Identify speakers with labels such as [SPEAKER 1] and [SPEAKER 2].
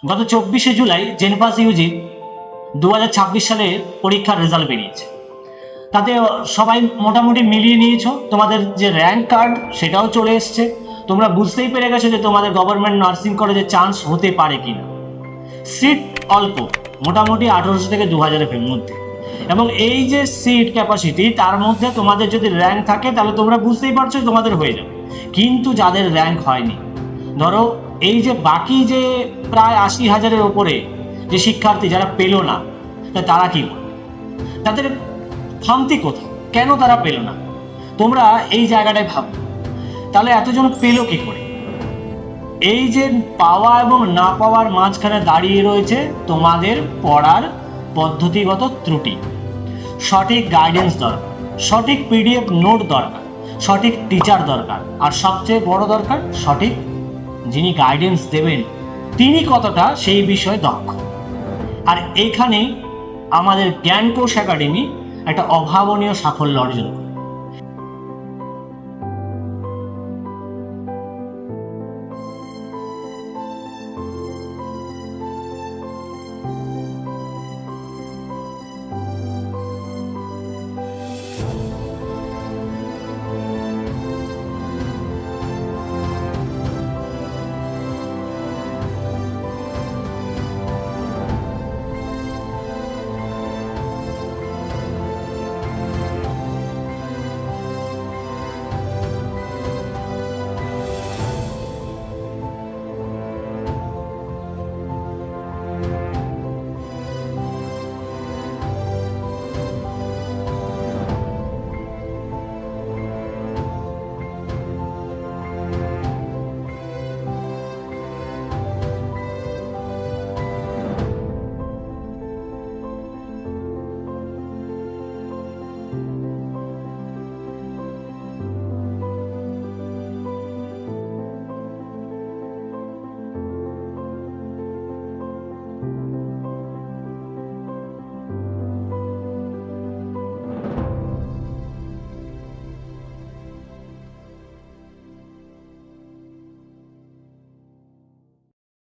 [SPEAKER 1] গত 24শে জুলাই জেনপাস ইউজি 2026 সালে পরীক্ষার রেজাল্ট বেরিয়েছে। তাতে সবাই মোটামুটি মিলিয়ে নিয়েছো, তোমাদের যে র্যাঙ্ক কার্ড সেটাও চলে এসছে। তোমরা বুঝতেই পেরে গেছো যে তোমাদের গভর্নমেন্ট নার্সিং কলেজে চান্স হতে পারে কিনা। সিট অল্প, মোটামুটি 1800 থেকে 2000-এর মধ্যে, এবং এই যে সিট ক্যাপাসিটি তার মধ্যে তোমাদের যদি র্যাঙ্ক থাকে তাহলে তোমরা বুঝতেই পারছো তোমাদের হয়ে যাবে। কিন্তু যাদের র্যাঙ্ক হয়নি, ধরো এই যে বাকি যে প্রায় 80,000-এর ওপরে যে শিক্ষার্থী যারা পেলো না, তারা কি বলবে? তাদের খামতি কোথায়, কেন তারা পেলো না? তোমরা এই জায়গাটায় ভাবো, তাহলে এতজন পেলো কি করে? এই যে পাওয়া এবং না পাওয়ার মাঝখানে দাঁড়িয়ে রয়েছে তোমাদের পড়ার পদ্ধতিগত ত্রুটি। সঠিক গাইডেন্স দরকার, সঠিক পিডিএফ নোট দরকার, সঠিক টিচার দরকার, আর সবচেয়ে বড় দরকার সঠিক যিনি গাইডেন্স দেবেন তিনি কতটা সেই বিষয়ে দক্ষ। আর এইখানেই আমাদের জ্ঞানকোষ একাডেমি একটা অভাবনীয় সাফল্য অর্জন করে।